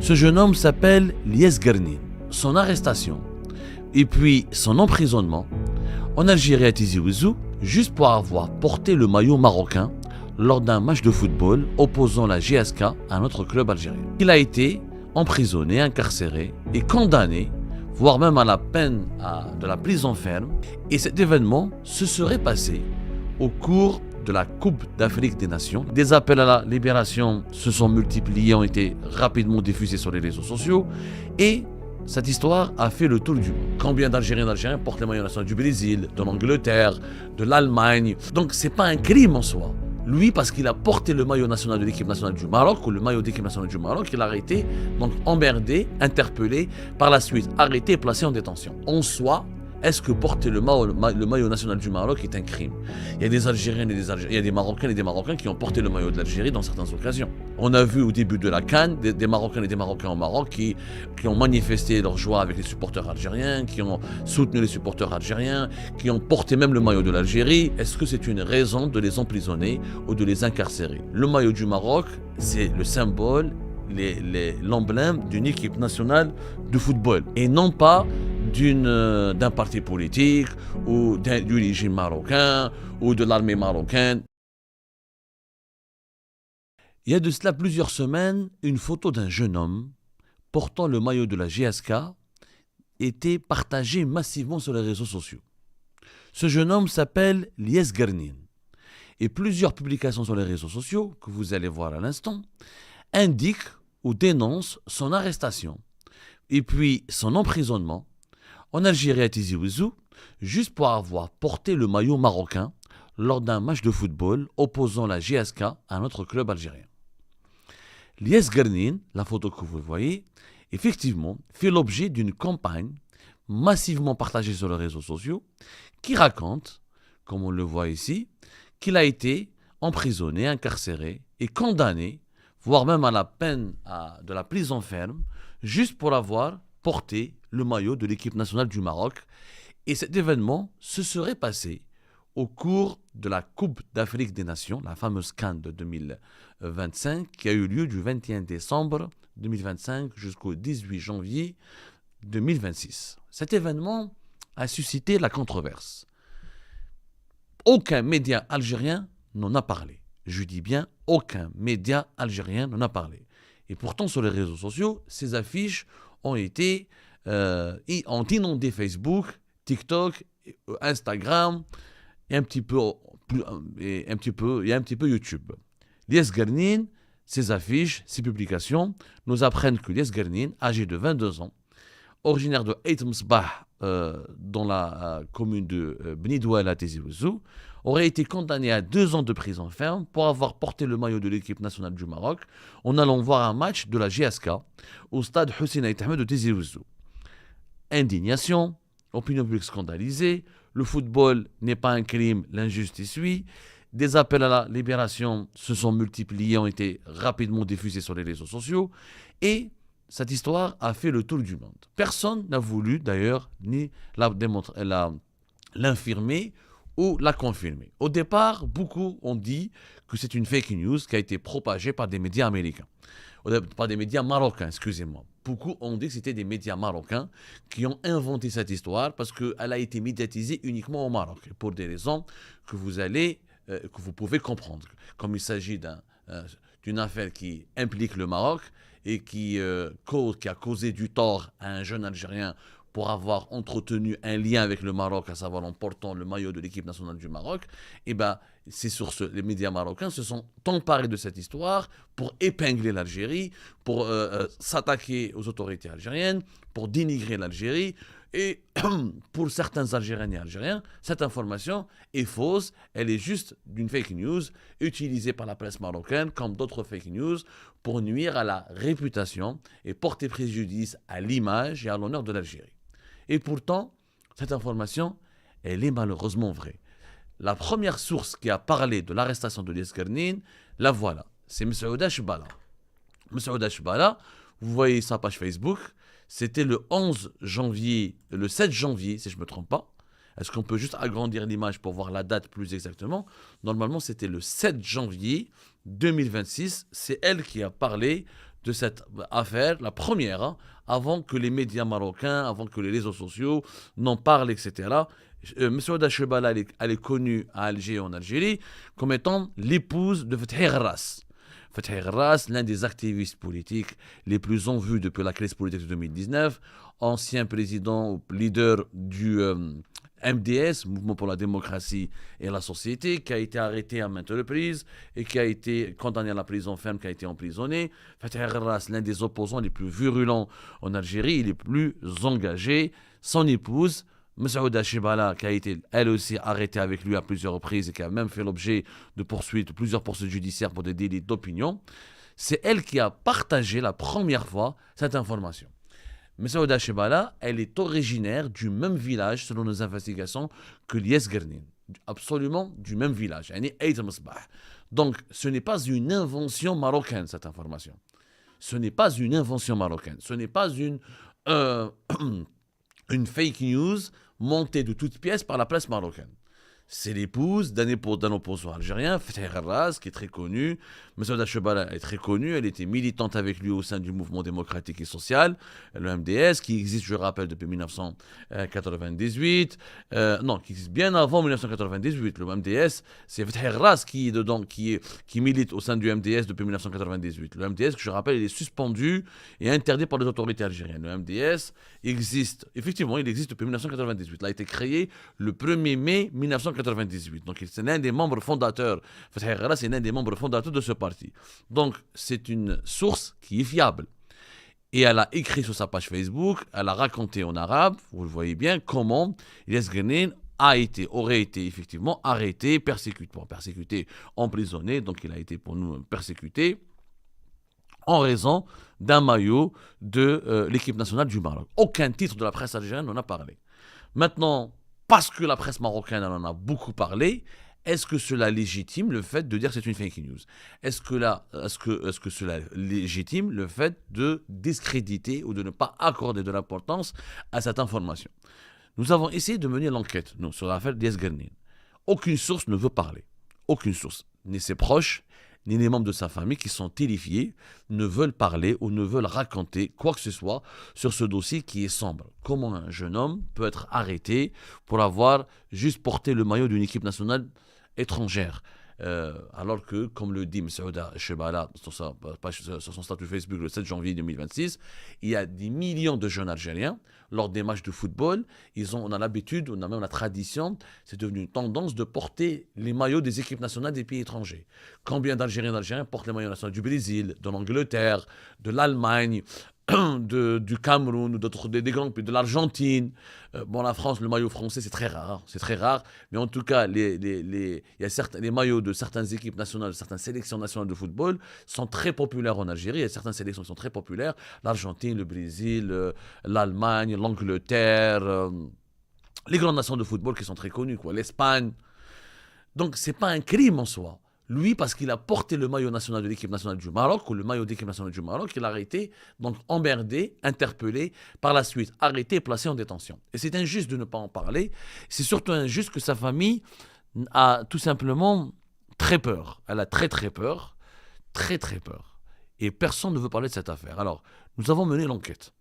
Ce jeune homme s'appelle Lies Guernin. Son arrestation et puis son emprisonnement en Algérie à Tizi Ouzou, juste pour avoir porté le maillot marocain lors d'un match de football opposant la GSK à un autre club algérien. Il a été emprisonné, incarcéré et condamné, voire même à la peine de la prison ferme. Et cet événement se serait passé au cours de la Coupe d'Afrique des Nations. Des appels à la libération se sont multipliés, ont été rapidement diffusés sur les réseaux sociaux et cette histoire a fait le tour du monde. Combien d'Algériens portent le maillot national du Brésil, de l'Angleterre, de l'Allemagne. Donc c'est pas un crime en soi. Lui, parce qu'il a porté le maillot national de l'équipe nationale du Maroc ou le maillot d'équipe nationale du Maroc, il a été donc emmerdé, interpellé, par la suite arrêté et placé en détention. En soi, est-ce que porter le maillot national du Maroc est un crime? Il y a des Algériens il y a des Marocains et des Marocains qui ont porté le maillot de l'Algérie dans certaines occasions. On a vu au début de la CAN des Marocains et des Marocains au Maroc qui ont manifesté leur joie avec les supporters algériens, qui ont soutenu les supporters algériens, qui ont porté même le maillot de l'Algérie. Est-ce que c'est une raison de les emprisonner ou de les incarcérer? Le maillot du Maroc, c'est le symbole, l'emblème d'une équipe nationale de football et non pas d'un parti politique ou du régime marocain ou de l'armée marocaine. Il y a de cela plusieurs semaines, une photo d'un jeune homme portant le maillot de la GSK était partagée massivement sur les réseaux sociaux. Ce jeune homme s'appelle Lies Guernin et plusieurs publications sur les réseaux sociaux, que vous allez voir à l'instant, indiquent ou dénoncent son arrestation et puis son emprisonnement en Algérie à Tizi Ouzou, juste pour avoir porté le maillot marocain lors d'un match de football opposant la GSK à un autre club algérien. Lies Guernin, la photo que vous voyez, effectivement fait l'objet d'une campagne massivement partagée sur les réseaux sociaux qui raconte, comme on le voit ici, qu'il a été emprisonné, incarcéré et condamné, voire même à la peine de la prison ferme, juste pour avoir porté le maillot de l'équipe nationale du Maroc. Et cet événement se serait passé au cours de la Coupe d'Afrique des Nations, la fameuse CAN de 2025, qui a eu lieu du 21 décembre 2025 jusqu'au 18 janvier 2026. Cet événement a suscité la controverse. Aucun média algérien n'en a parlé. Je dis bien, aucun média algérien n'en a parlé. Et pourtant, sur les réseaux sociaux, ces affiches ont inondé Facebook, TikTok, Instagram et un petit peu YouTube. Lies Guernin, ces affiches, ces publications nous apprennent que Lies Guernin, âgé de 22 ans, originaire de Ait Msbah, dans la commune de Beni Douala à Tizi Ouzou, aurait été condamné à 2 ans de prison ferme pour avoir porté le maillot de l'équipe nationale du Maroc en allant voir un match de la GSK au stade Hussein Ait Ahmed de Tizi Ouzou. Indignation, opinion publique scandalisée, le football n'est pas un crime, l'injustice suit. Des appels à la libération se sont multipliés, ont été rapidement diffusés sur les réseaux sociaux et cette histoire a fait le tour du monde. Personne n'a voulu d'ailleurs ni l'infirmer ou la confirmer. Au départ, beaucoup ont dit que c'est une fake news qui a été propagée par des médias américains. Par des médias marocains, excusez-moi. Beaucoup ont dit que c'était des médias marocains qui ont inventé cette histoire parce qu'elle a été médiatisée uniquement au Maroc, pour des raisons que vous pouvez comprendre. Comme il s'agit d'une affaire qui implique le Maroc et qui a causé du tort à un jeune Algérien pour avoir entretenu un lien avec le Maroc, à savoir en portant le maillot de l'équipe nationale du Maroc, et c'est sur les médias marocains se sont emparés de cette histoire pour épingler l'Algérie, pour s'attaquer aux autorités algériennes, pour dénigrer l'Algérie. Et pour certains Algériens et Algériens, cette information est fausse, elle est juste d'une fake news utilisée par la presse marocaine comme d'autres fake news pour nuire à la réputation et porter préjudice à l'image et à l'honneur de l'Algérie. Et pourtant, cette information, elle est malheureusement vraie. La première source qui a parlé de l'arrestation de Lies Guernin, la voilà, c'est Messaouda Chbala. Messaouda Chbala, vous voyez sa page Facebook. C'était le 7 janvier, si je ne me trompe pas. Est-ce qu'on peut juste agrandir l'image pour voir la date plus exactement? Normalement, c'était le 7 janvier 2026. C'est elle qui a parlé de cette affaire, la première, hein, avant que les médias marocains, avant que les réseaux sociaux n'en parlent, etc. Messaouda Chebala, elle est connue à Alger, en Algérie, comme étant l'épouse de Fethi Gharras. Fethi Gharras, l'un des activistes politiques les plus en vue depuis la crise politique de 2019, ancien président ou leader du MDS, Mouvement pour la démocratie et la société, qui a été arrêté à maintes reprises et qui a été condamné à la prison ferme, qui a été emprisonné. Fethi Gharras, l'un des opposants les plus virulents en Algérie, les plus engagés. Son épouse, Messaouda Chebala, qui a été elle aussi arrêtée avec lui à plusieurs reprises et qui a même fait l'objet de plusieurs poursuites judiciaires pour des délits d'opinion, c'est elle qui a partagé la première fois cette information. Messaouda Chebala, elle est originaire du même village, selon nos investigations, que Lies Gernin. Absolument du même village. Donc, ce n'est pas une invention marocaine, cette information. Ce n'est pas une invention marocaine. Ce n'est pas une fake news montée de toutes pièces par la presse marocaine. C'est l'épouse d'un opposant algérien, Fethi Gharras, qui est très connu. Messaouda Chebala est très connue. Elle était militante avec lui au sein du mouvement démocratique et social, le MDS, qui existe, je rappelle, depuis 1998. Non, qui existe bien avant 1998. Le MDS, c'est Fethi Gharras qui est dedans, qui milite au sein du MDS depuis 1998. Le MDS, que je rappelle, il est suspendu et interdit par les autorités algériennes. Le MDS existe, effectivement, il existe depuis 1998. Il a été créé le 1er mai 1998. Donc, c'est l'un des membres fondateurs. Fethi Gharras est l'un des membres fondateurs de ce parti. Donc, c'est une source qui est fiable. Et elle a écrit sur sa page Facebook, elle a raconté en arabe, vous le voyez bien, comment Lies Gernin aurait été effectivement arrêté, persécuté, emprisonné. Donc, il a été pour nous persécuté en raison d'un maillot de l'équipe nationale du Maroc. Aucun titre de la presse algérienne n'en a parlé. Maintenant, parce que la presse marocaine en a beaucoup parlé, est-ce que cela légitime le fait de dire que c'est une fake news? Est-ce que cela légitime le fait de discréditer ou de ne pas accorder de l'importance à cette information? Nous avons essayé de mener l'enquête sur l'affaire Lies Gernin. Aucune source ne veut parler. Aucune source. Ni ses proches, ni les membres de sa famille qui sont terrifiés ne veulent parler ou ne veulent raconter quoi que ce soit sur ce dossier qui est sombre. Comment un jeune homme peut être arrêté pour avoir juste porté le maillot d'une équipe nationale étrangère, alors que, comme le dit Messaouda Chebala sur son statut Facebook le 7 janvier 2026, il y a des millions de jeunes Algériens, lors des matchs de football, on a l'habitude, on a même la tradition, c'est devenu une tendance de porter les maillots des équipes nationales des pays étrangers. Combien d'Algériens portent les maillots nationaux du Brésil, de l'Angleterre, de l'Allemagne, du Cameroun, ou des grands pays, de l'Argentine. La France, le maillot français, c'est très rare. Mais en tout cas, les maillots de certaines équipes nationales, de certaines sélections nationales de football sont très populaires en Algérie. Il y a certaines sélections qui sont très populaires. L'Argentine, le Brésil, l'Allemagne, l'Angleterre, les grandes nations de football qui sont très connues, l'Espagne. Donc, c'est pas un crime en soi. Lui, parce qu'il a porté le maillot national de l'équipe nationale du Maroc, ou le maillot d'équipe nationale du Maroc, il a été donc emmerdé, interpellé, par la suite arrêté et placé en détention. Et c'est injuste de ne pas en parler. C'est surtout injuste que sa famille a tout simplement très peur. Elle a très peur. Très peur. Et personne ne veut parler de cette affaire. Alors, nous avons mené l'enquête.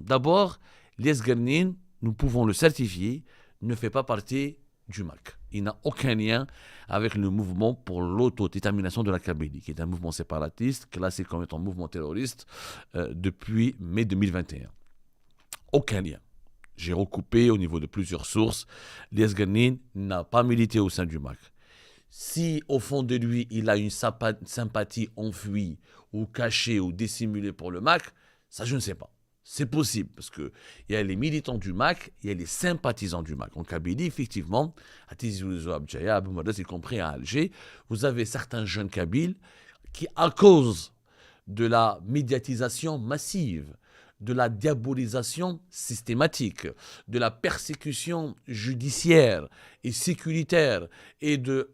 D'abord, Lies Gernin, nous pouvons le certifier, ne fait pas partie du MAC. Il n'a aucun lien avec le mouvement pour l'autodétermination de la Kabylie, qui est un mouvement séparatiste classé comme étant mouvement terroriste depuis mai 2021. Aucun lien. J'ai recoupé au niveau de plusieurs sources. Lies Gernin n'a pas milité au sein du MAC. Si au fond de lui, il a une sympathie enfouie ou cachée ou dissimulée pour le MAC, ça je ne sais pas. C'est possible, parce qu'il y a les militants du MAC, il y a les sympathisants du MAC. En Kabylie, effectivement, à Tizi Ouzou, à Bdjaya, à Boumardès, y compris à Alger, vous avez certains jeunes Kabyles qui, à cause de la médiatisation massive, de la diabolisation systématique, de la persécution judiciaire et sécuritaire et de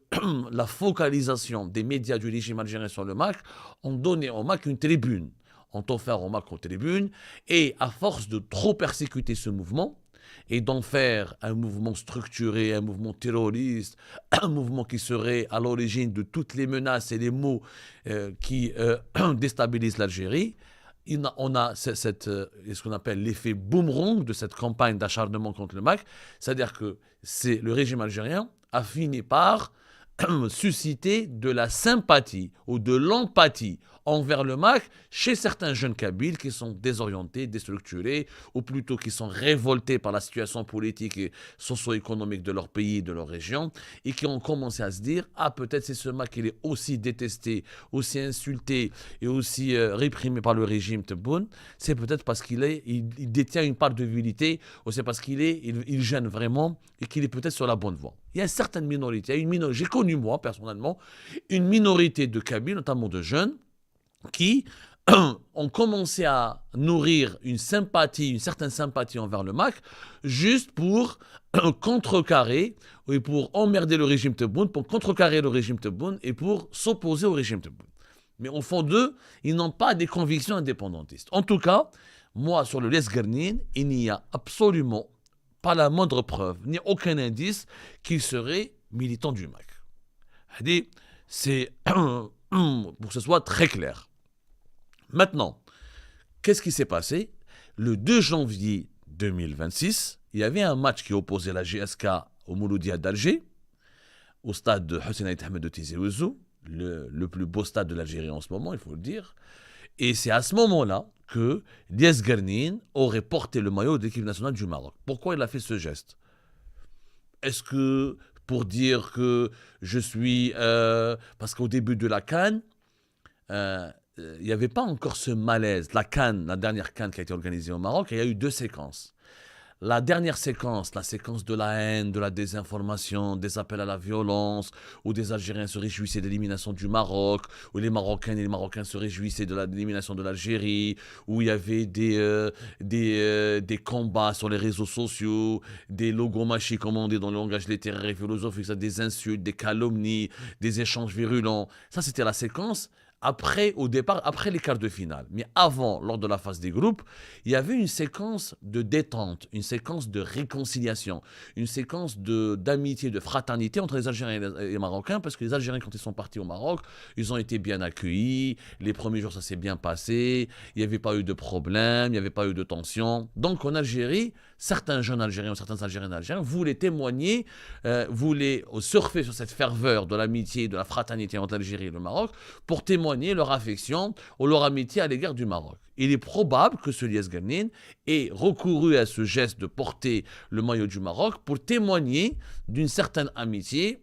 la focalisation des médias du régime algérien sur le MAC, ont donné au MAC une tribune. Ont offert au MAC une tribune, et à force de trop persécuter ce mouvement, et d'en faire un mouvement structuré, un mouvement terroriste, un mouvement qui serait à l'origine de toutes les menaces et les maux qui déstabilisent l'Algérie, on a ce qu'on appelle l'effet boomerang de cette campagne d'acharnement contre le MAC, c'est-à-dire que le régime algérien a fini par susciter de la sympathie ou de l'empathie envers le MAC chez certains jeunes Kabyles qui sont désorientés, déstructurés, ou plutôt qui sont révoltés par la situation politique et socio-économique de leur pays, de leur région, et qui ont commencé à se dire « Ah, peut-être c'est ce MAC qui est aussi détesté, aussi insulté et aussi réprimé par le régime Tebboune, c'est peut-être parce il détient une part de virilité, ou c'est parce il gêne vraiment et qu'il est peut-être sur la bonne voie. » Il y a une certaine minorité, j'ai connu moi personnellement une minorité de Kabyles, notamment de jeunes, qui ont commencé à nourrir une certaine sympathie envers le MAC, juste pour contrecarrer et pour emmerder le régime Tebboune, pour contrecarrer le régime Tebboune et pour s'opposer au régime Tebboune. Mais au fond d'eux, ils n'ont pas des convictions indépendantistes. En tout cas, moi, sur le Lesguernine, il n'y a absolument pas la moindre preuve, ni aucun indice qu'il serait militant du MAC. C'est pour que ce soit très clair. Maintenant, qu'est-ce qui s'est passé ? Le 2 janvier 2026, il y avait un match qui opposait la GSK au Mouloudia d'Alger, au stade de Hussein Ahmed de Tizi Ouzou, le plus beau stade de l'Algérie en ce moment, il faut le dire. Et c'est à ce moment-là que Lesguernine aurait porté le maillot de l'équipe nationale du Maroc. Pourquoi il a fait ce geste ? Est-ce que pour dire que je suis... parce qu'au début de la CAN, il n'y avait pas encore ce malaise. La CAN, la dernière CAN qui a été organisée au Maroc, il y a eu 2 séquences. La dernière séquence, la séquence de la haine, de la désinformation, des appels à la violence, où des Algériens se réjouissaient de l'élimination du Maroc, où les Marocaines et les Marocains se réjouissaient de l'élimination de l'Algérie, où il y avait des combats sur les réseaux sociaux, des logomachis, comme on dit dans le langage littéraire et philosophique, des insultes, des calomnies, des échanges virulents. Ça, c'était la séquence après les quarts de finale. Mais avant, lors de la phase des groupes, il y avait une séquence de détente, une séquence de réconciliation, une séquence d'amitié, de fraternité entre les Algériens et les Marocains, parce que les Algériens, quand ils sont partis au Maroc, ils ont été bien accueillis, les premiers jours, ça s'est bien passé, il n'y avait pas eu de problème, il n'y avait pas eu de tension. Donc en Algérie, certains jeunes Algériens ou certains Algériens voulaient témoigner, voulaient surfer sur cette ferveur de l'amitié, de la fraternité entre l'Algérie et le Maroc, pour témoigner leur affection ou leur amitié à l'égard du Maroc. Il est probable que ce Lesguernine ait recouru à ce geste de porter le maillot du Maroc pour témoigner d'une certaine amitié,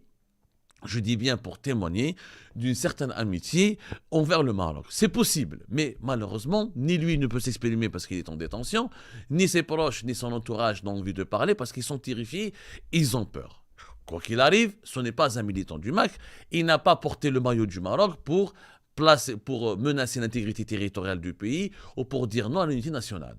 je dis bien pour témoigner d'une certaine amitié envers le Maroc. C'est possible, mais malheureusement, ni lui ne peut s'exprimer parce qu'il est en détention, ni ses proches, ni son entourage n'ont envie de parler parce qu'ils sont terrifiés, ils ont peur. Quoi qu'il arrive, ce n'est pas un militant du MAC, il n'a pas porté le maillot du Maroc pour menacer l'intégrité territoriale du pays ou pour dire non à l'unité nationale.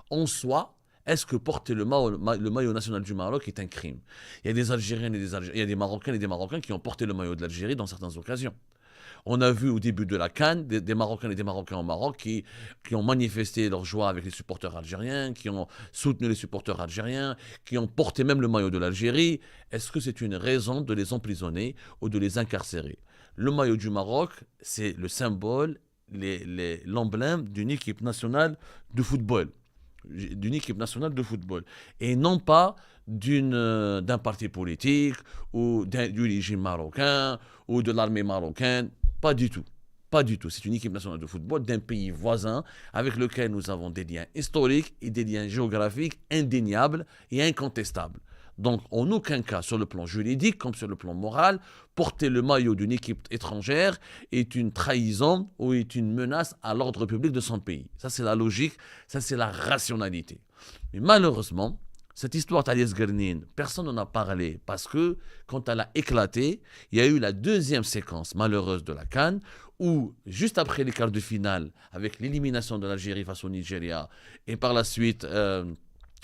En soi, est-ce que porter le maillot national du Maroc est un crime ? Il y a des Algériens il y a des Marocains et des Marocains qui ont porté le maillot de l'Algérie dans certaines occasions. On a vu au début de la CAN des Marocains et des Marocains au Maroc qui ont manifesté leur joie avec les supporters algériens, qui ont soutenu les supporters algériens, qui ont porté même le maillot de l'Algérie. Est-ce que c'est une raison de les emprisonner ou de les incarcérer ? Le maillot du Maroc, c'est le symbole, l'emblème d'une équipe nationale de football. Et non pas d'un parti politique ou du régime marocain ou de l'armée marocaine. Pas du tout. Pas du tout. C'est une équipe nationale de football d'un pays voisin avec lequel nous avons des liens historiques et des liens géographiques indéniables et incontestables. Donc, en aucun cas, sur le plan juridique comme sur le plan moral, porter le maillot d'une équipe étrangère est une trahison ou est une menace à l'ordre public de son pays. Ça, c'est la logique, ça, c'est la rationalité. Mais malheureusement, cette histoire Lesguernine, personne n'en a parlé parce que quand elle a éclaté, il y a eu la deuxième séquence malheureuse de la CAN où, juste après les quarts de finale, avec l'élimination de l'Algérie face au Nigeria et par la suite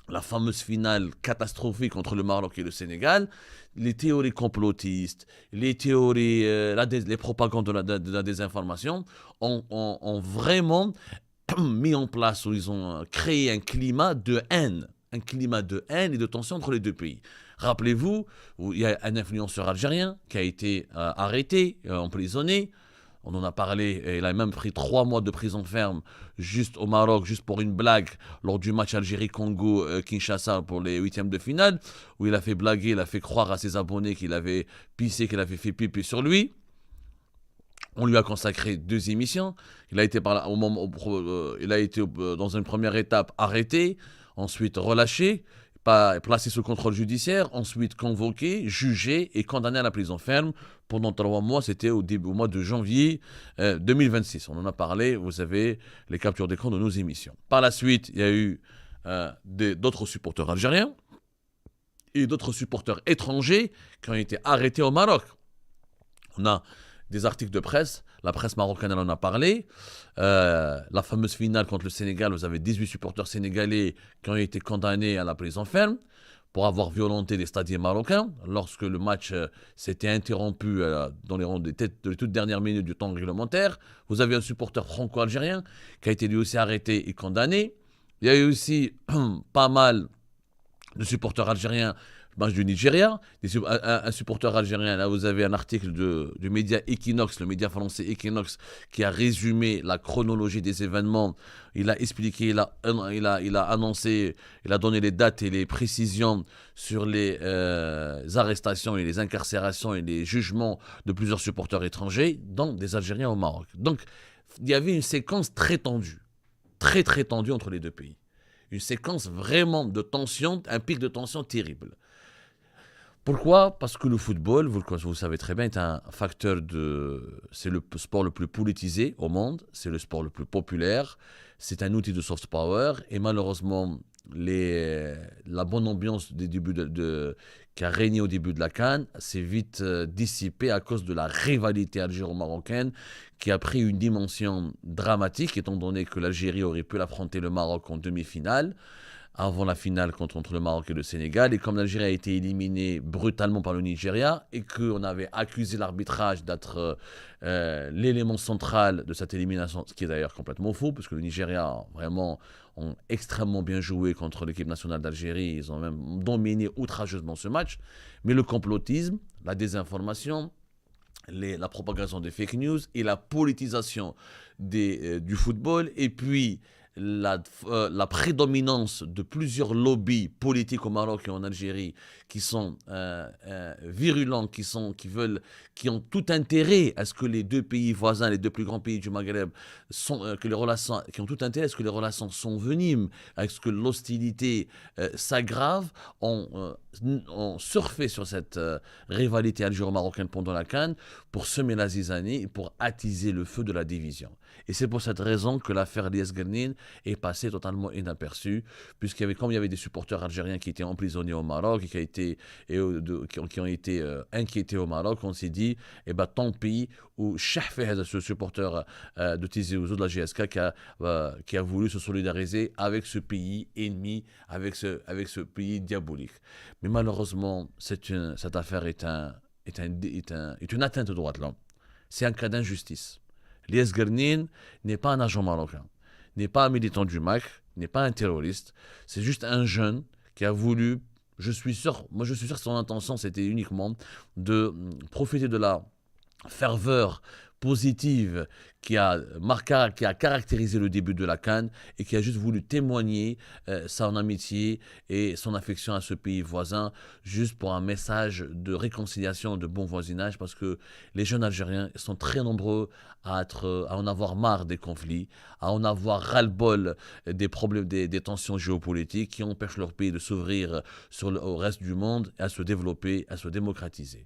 la fameuse finale catastrophique entre le Maroc et le Sénégal, les théories complotistes, les théories, les propagandes de la désinformation ont vraiment mis en place, ou ils ont créé un climat de haine un climat de haine et de tension entre les deux pays. Rappelez-vous, il y a un influenceur algérien qui a été arrêté, emprisonné. On en a parlé, et il a même pris 3 mois de prison ferme juste au Maroc, juste pour une blague lors du match Algérie-Congo-Kinshasa pour les 8e de finale, où il a fait blaguer, il a fait croire à ses abonnés qu'il avait pissé, qu'il avait fait pipi sur lui. On lui a consacré 2 émissions. Il a été, dans une première étape arrêté, ensuite relâché, placé sous contrôle judiciaire, ensuite convoqué, jugé et condamné à la prison ferme pendant 3 mois. C'était au mois de janvier 2026. On en a parlé, vous avez les captures d'écran de nos émissions. Par la suite, il y a eu d'autres supporters algériens et d'autres supporters étrangers qui ont été arrêtés au Maroc. On a des articles de presse, la presse marocaine elle en a parlé. La fameuse finale contre le Sénégal, vous avez 18 supporters sénégalais qui ont été condamnés à la prison ferme pour avoir violenté les stadiers marocains lorsque le match s'était interrompu dans les toutes dernières minutes du temps réglementaire. Vous avez un supporter franco-algérien qui a été lui aussi arrêté et condamné. Il y a eu aussi pas mal de supporters algériens match du Nigeria, un supporter algérien. Là, vous avez un article du média Equinox, le média français Equinox, qui a résumé la chronologie des événements. Il a expliqué, il a annoncé, il a donné les dates et les précisions sur les arrestations et les incarcérations et les jugements de plusieurs supporters étrangers, dont des Algériens au Maroc. Donc, il y avait une séquence très tendue entre les deux pays. Une séquence vraiment de tension, un pic de tension terrible. Pourquoi ? Parce que le football, vous le savez très bien, c'est le sport le plus politisé au monde, c'est le sport le plus populaire, c'est un outil de soft power, et malheureusement, la bonne ambiance qui a régné au début de la CAN s'est vite dissipée à cause de la rivalité algéro-marocaine qui a pris une dimension dramatique, étant donné que l'Algérie aurait pu affronter le Maroc en demi-finale, avant la finale contre le Maroc et le Sénégal. Et comme l'Algérie a été éliminée brutalement par le Nigeria et qu'on avait accusé l'arbitrage d'être l'élément central de cette élimination, ce qui est d'ailleurs complètement faux, parce que le Nigeria ont extrêmement bien joué contre l'équipe nationale d'Algérie. Ils ont même dominé outrageusement ce match. Mais le complotisme, la désinformation, la propagation des fake news et la politisation du football, et puis la prédominance de plusieurs lobbies politiques au Maroc et en Algérie qui sont virulents, qui ont tout intérêt à ce que les deux pays voisins, les deux plus grands pays du Maghreb, qui ont tout intérêt à ce que les relations s'enveniment, à ce que l'hostilité s'aggrave, ont surfé sur cette rivalité algéro-marocaine pendant la CAN pour semer la zizanie et pour attiser le feu de la division. Et c'est pour cette raison que l'affaire Lies Guernin est passée totalement inaperçue, comme il y avait des supporters algériens qui étaient emprisonnés au Maroc et qui ont été inquiétés au Maroc, on s'est dit, tant pis, ou Chahfeh, ce supporter de Tizi Ouzou de la GSK qui a voulu se solidariser avec ce pays ennemi, avec ce pays diabolique. Mais malheureusement, cette affaire est une atteinte au droit de l'homme. C'est un cas d'injustice. Lies Guernin n'est pas un agent marocain, n'est pas un militant du MAC, n'est pas un terroriste. C'est juste un jeune qui a voulu, je suis sûr que son intention c'était uniquement de profiter de la ferveur positive qui a caractérisé le début de la CAN et qui a juste voulu témoigner son amitié et son affection à ce pays voisin, juste pour un message de réconciliation, de bon voisinage, parce que les jeunes Algériens sont très nombreux à en avoir marre des conflits, à en avoir ras-le-bol des problèmes, des tensions géopolitiques qui empêchent leur pays de s'ouvrir au reste du monde et à se développer, à se démocratiser.